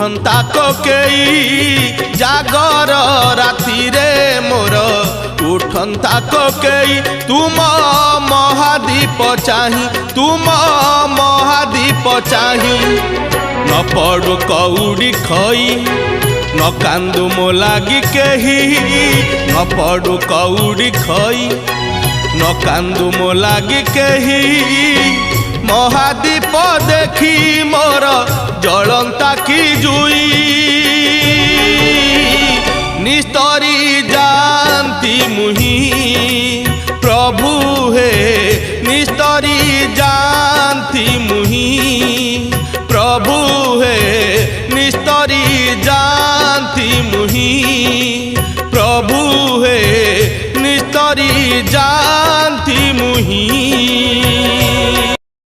उठंता कोकेई जागर राति रे मोर उठंता कोकेई तुम महादीप चाही तुम महादीप चाही न पड़ू कौड़ी खई न कांदू मो लागी केही न पड़ू कौड़ी खई न कांदू मो लागी केही महादीप देखी मोर जलंता की जुई निस्तरी जानती मुही प्रभु हे निस्तरी जानती मुही प्रभु हे निस्तरी जानती मुही प्रभु हे निस्तरी जान